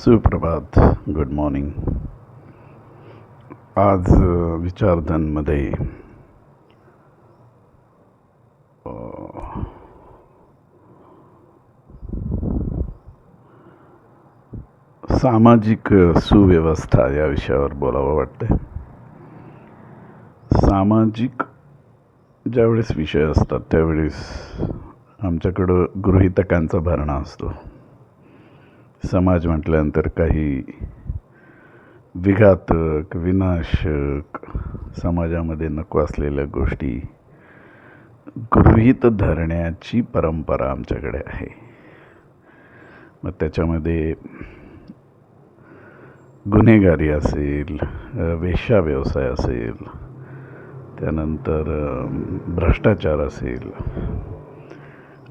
सुप्रभात. Good morning. आज विचारधांमध्ये सामाजिक सुव्यवस्था या विषयावर बोलावं वाटतं. सामाजिक ज्यावेळेस विषय असतात त्यावेळेस आमच्याकडं गृहीतकांचा भरणा असतो. समाज म्हटल्यानंतर काही विघातक, विनाशक, समाजामध्ये नको असलेल्या गोष्टी गृहीत धरण्याची परंपरा आमच्याकडे आहे. मग त्याच्यामध्ये गुन्हेगारी असेल, वेश्या व्यवसाय असेल, त्यानंतर भ्रष्टाचार असेल,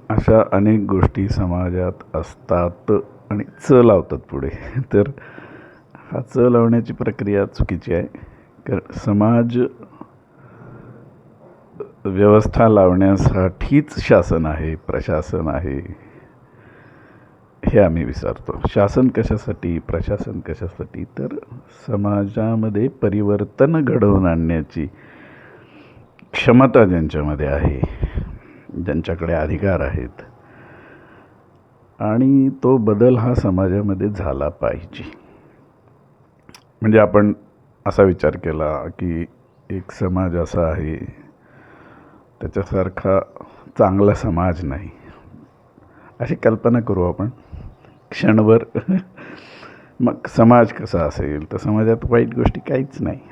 अशा अनेक गोष्टी समाजात असतात आणि लावतात पुढे. तर हा लावण्याची प्रक्रिया चुकीची आहे. कारण समाज व्यवस्था लावण्यासाठीच शासन आहे, प्रशासन आहे, हे आम्ही विचारतो. शासन कशासाठी, प्रशासन कशासाठी? तर समाजामध्ये परिवर्तन घडवून आणण्याची क्षमता ज्यांच्यामध्ये आहे, ज्यांच्याकडे अधिकार आहेत, आणि तो बदल हा समाजामध्ये झाला पाहिजे. म्हणजे आपण असा विचार केला की एक समाज असा आहे, त्याच्यासारखा चांगला समाज नाही, अशी कल्पना करू आपण क्षणभर. मग समाज कसा असेल? तर समाजात वाईट गोष्टी काहीच नाहीत,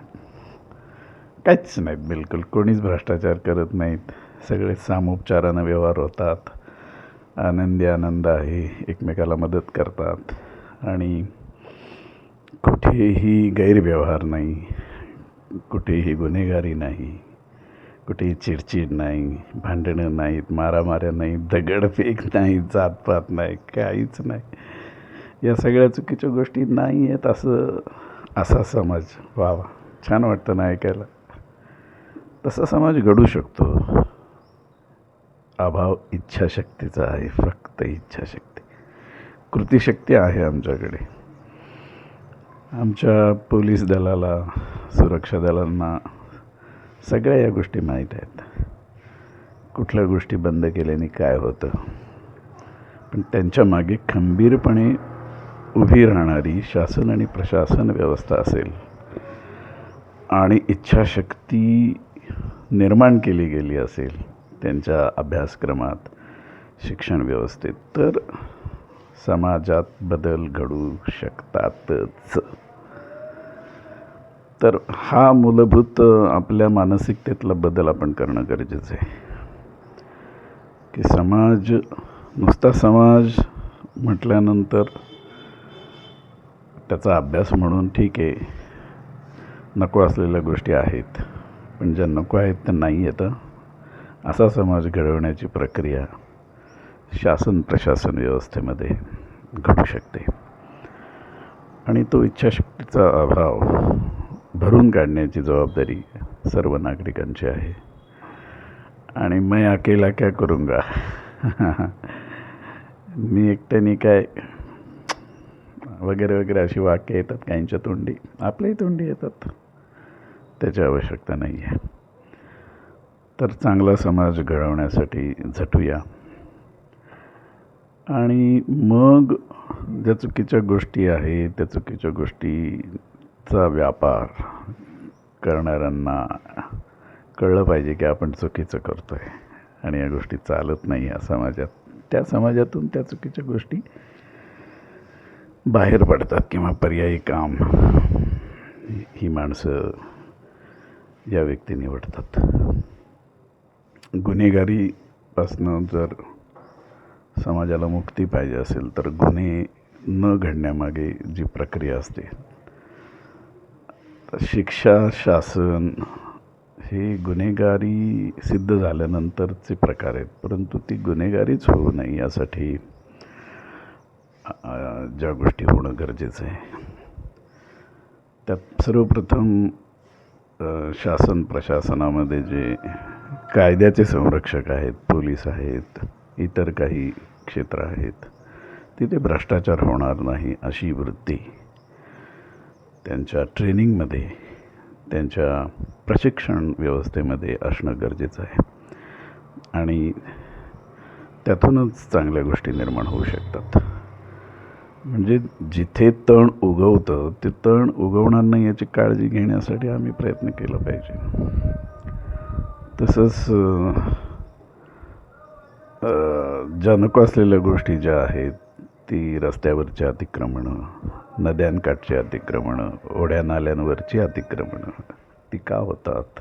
बिलकुल. कोणीच भ्रष्टाचार करत नाहीत, सगळे सामोपचारानं व्यवहार होतात, आनंद आहे, एकमेकाला मदत करतात, आणि कुठेही गैरव्यवहार नाही, कुठेही गुन्हेगारी नाही, कुठेही चिडचिड नाही, भांडणं नाहीत, मारामाऱ्या नाहीत, दगडफेक नाही, जातपात नाही, काहीच नाही. या सगळ्या चुकीच्या गोष्टी नाही आहेत. असा समाज, वा, छान वाटतं ना ऐकायला. तसा समाज घडू शकतो. अभाव इच्छाशक्तीचा आहे, फक्त इच्छाशक्ती. कृतिशक्ती आहे आमच्याकडे. आमच्या पोलीस दलाला, सुरक्षा दलांना सगळ्या या गोष्टी माहीत आहेत. कुठल्या गोष्टी बंद केल्याने काय होतं, पण त्यांच्या मागे खंबीरपणे उभी राहणारी शासन आणि प्रशासन व्यवस्था असेल आणि इच्छाशक्ती निर्माण केली गेली असेल त्यांच्या अभ्यासक्रमात, शिक्षण व्यवस्थेत, तर समाजात बदल घडू शकतातच. तर हा मूलभूत आपल्या मानसिकतेतला बदल आपण करणं गरजेचं आहे. की समाज, नुसता समाज म्हटल्यानंतर त्याचा अभ्यास म्हणून ठीक आहे, नको असलेल्या गोष्टी आहेत, पण ज्या नको आहेत त्या नाही येतं, असा समाज घडवण्याची प्रक्रिया शासन प्रशासन व्यवस्थेमध्ये घडू शकते. आणि तो इच्छाशक्तीचा अभाव भरून काढण्याची जबाबदारी सर्व नागरिकांची आहे. आणि मैं अकेला क्या करूंगा, मी एकट्याने काय, वगैरे वगैरे अशी वाक्य येतात काहींच्या तोंडी, आपल्याही तोंडी येतात. त्याची आवश्यकता नाही आहे. तर चांगला समाज घडवण्यासाठी झटूया. आणि मग ज्या चुकीच्या गोष्टी आहेत, त्या चुकीच्या गोष्टीचा व्यापार करणाऱ्यांना कळलं पाहिजे की आपण चुकीचं करतो आहे आणि या गोष्टी चालत नाही या समाजात. त्या समाजातून त्या चुकीच्या गोष्टी बाहेर पडतात किंवा पर्यायी काम ही माणसं, या व्यक्ती निवडतात. गुन्हेगारीपासनं जर समाजाला मुक्ती पाहिजे असेल तर गुन्हे न घडण्यामागे जी प्रक्रिया असते, तर शिक्षा, शासन हे गुन्हेगारी सिद्ध झाल्यानंतरचे प्रकार आहेत. परंतु ती गुन्हेगारीच होऊ नये यासाठी ज्या गोष्टी होणं गरजेचं आहे, त्यात सर्वप्रथम शासन प्रशासनामध्ये जे कायद्याचे संरक्षक आहेत, पोलीस आहेत, इतर काही क्षेत्र आहेत, तिथे भ्रष्टाचार होणार नाही अशी वृत्ती त्यांच्या ट्रेनिंगमध्ये, त्यांच्या प्रशिक्षण व्यवस्थेमध्ये असणं गरजेचं आहे. आणि त्यातूनच चांगल्या गोष्टी निर्माण होऊ शकतात. म्हणजे जिथे तण उगवतं ते तण उगवणार नाही याची काळजी घेण्यासाठी आम्ही प्रयत्न केला पाहिजे. तसंच ज्या नको असलेल्या गोष्टी ज्या आहेत, ती रस्त्यावरची अतिक्रमणं, नद्यांकाठची अतिक्रमणं, ओढ्या नाल्यांवरची अतिक्रमणं, ती का होतात?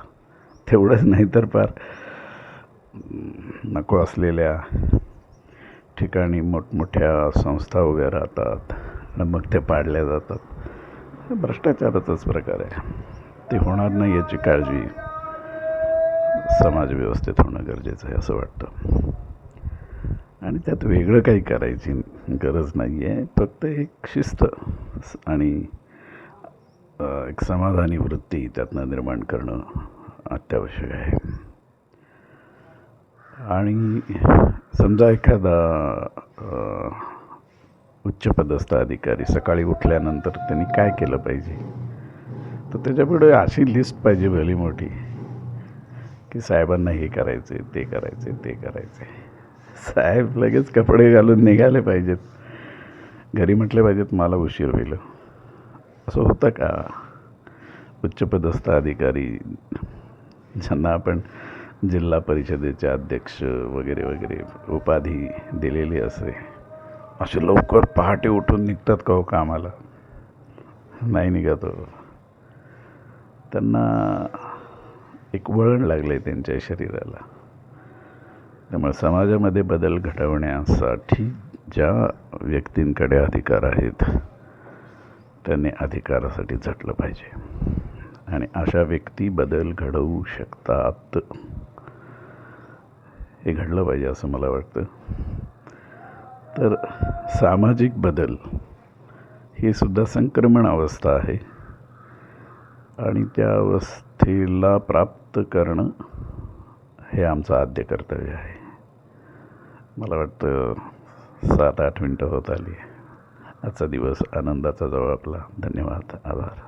तेवढंच नाही तर फार नको असलेल्या ठिकाणी मोठमोठ्या संस्था उभ्या राहतात आणि मग ते पाडल्या जातात. हे भ्रष्टाचाराचाच प्रकार आहे. ते होणार नाही याची काळजी समाजव्यवस्थेत होणं गरजेचं आहे असं वाटतं. आणि त्यात वेगळं काही करायची गरज नाही आहे. फक्त एक शिस्त आणि एक समाधानी वृत्ती त्यातनं निर्माण करणं अत्यावश्यक आहे. आणि समजा एखादा उच्चपदस्थ अधिकारी सकाळी उठल्यानंतर त्यांनी काय केलं पाहिजे, तर त्याच्यापुढे अशी लिस्ट पाहिजे भली मोठी की साहेबांना हे करायचे, ते करायचे, ते करायचे. साहेब लगेच कपडे घालून निघाले पाहिजेत, घरी म्हटले पाहिजेत मला उशीर होईल. असं होतं का? उच्चपदस्थ अधिकारी ज्यांना आपण जिल्हा परिषदेचे अध्यक्ष वगैरे वगैरे उपाधी दिलेली असते, असे लवकर पहाटे उठून निघतात का हो कामाला? नाही निघत हो. त्यांना एक वळण लागलं आहे त्यांच्या शरीराला. त्यामुळे समाजामध्ये बदल घडवण्यासाठी ज्या व्यक्तींकडे अधिकार आहेत त्यांनी अधिकारासाठी झटलं पाहिजे. आणि अशा व्यक्ती बदल घडवू शकतात. हे घडलं पाहिजे असं मला वाटतं. तर सामाजिक बदल ही सुद्धा संक्रमण अवस्था आहे आणि त्या अवस्थेला प्राप्त करणं हे आमचं आद्य कर्तव्य आहे. मला वाटतं 7-8 मिनटं होत आली. आजचा दिवस आनंदाचा जाऊ आपला. धन्यवाद, आभार.